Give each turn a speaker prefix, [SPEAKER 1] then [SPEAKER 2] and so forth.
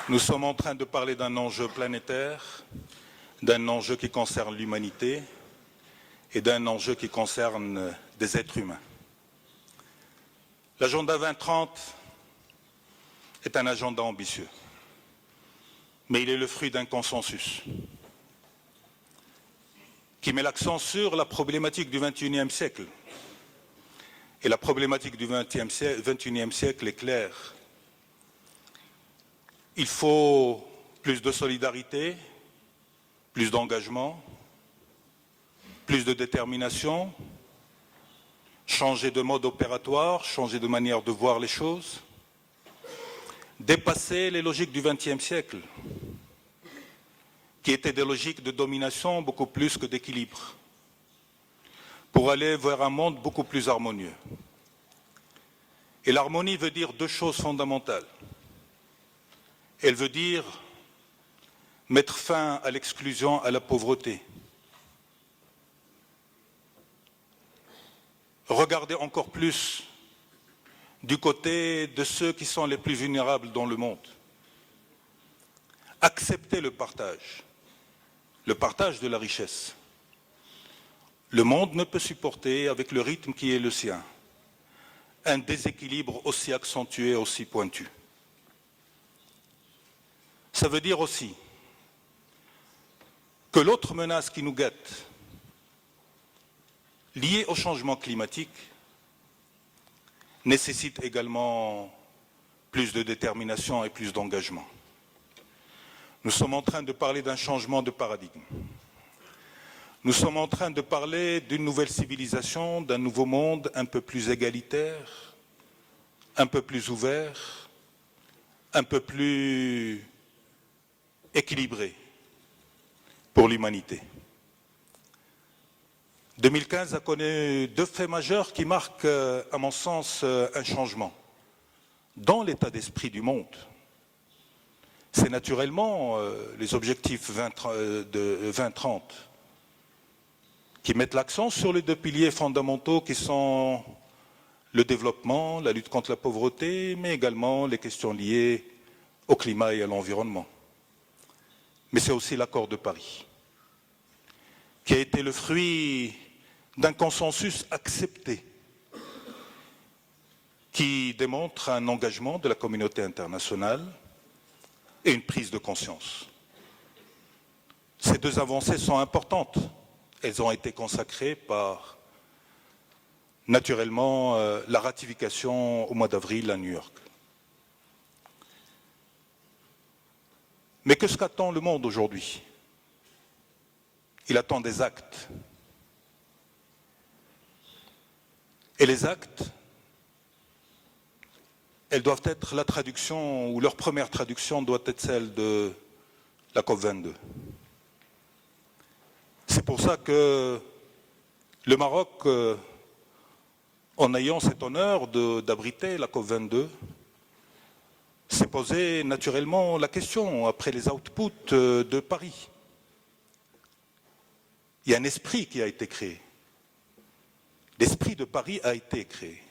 [SPEAKER 1] Nous sommes en train de parler d'un enjeu planétaire, d'un enjeu qui concerne l'humanité et d'un enjeu qui concerne des êtres humains. L'agenda 2030 est un agenda ambitieux, mais il est le fruit d'un consensus qui met l'accent sur la problématique du XXIe siècle. Et la problématique du XXIe siècle est claire. Il faut plus de solidarité, plus d'engagement, plus de détermination, changer de mode opératoire, changer de manière de voir les choses, dépasser les logiques du XXe siècle, qui étaient des logiques de domination beaucoup plus que d'équilibre, pour aller vers un monde beaucoup plus harmonieux. Et l'harmonie veut dire deux choses fondamentales. Elle veut dire mettre fin à l'exclusion, à la pauvreté. Regarder encore plus du côté de ceux qui sont les plus vulnérables dans le monde. Accepter le partage de la richesse. Le monde ne peut supporter, avec le rythme qui est le sien, un déséquilibre aussi accentué, aussi pointu. Ça veut dire aussi que l'autre menace qui nous guette, liée au changement climatique, nécessite également plus de détermination et plus d'engagement. Nous sommes en train de parler d'un changement de paradigme. Nous sommes en train de parler d'une nouvelle civilisation, d'un nouveau monde un peu plus égalitaire, un peu plus ouvert, un peu plus équilibré pour l'humanité. 2015 a connu deux faits majeurs qui marquent, à mon sens, un changement dans l'état d'esprit du monde. C'est naturellement les objectifs de 2030 qui mettent l'accent sur les deux piliers fondamentaux qui sont le développement, la lutte contre la pauvreté, mais également les questions liées au climat et à l'environnement. Mais c'est aussi l'accord de Paris, qui a été le fruit d'un consensus accepté, qui démontre un engagement de la communauté internationale et une prise de conscience. Ces deux avancées sont importantes. Elles ont été consacrées par, naturellement, la ratification au mois d'avril à New York. Mais qu'est-ce qu'attend le monde aujourd'hui? Il attend des actes. Et les actes, elles doivent être la traduction, ou leur première traduction doit être celle de la COP22. C'est pour ça que le Maroc, en ayant cet honneur d'abriter la COP22, s'est posé naturellement la question, après les outputs de Paris. Il y a un esprit qui a été créé. L'esprit de Paris a été créé.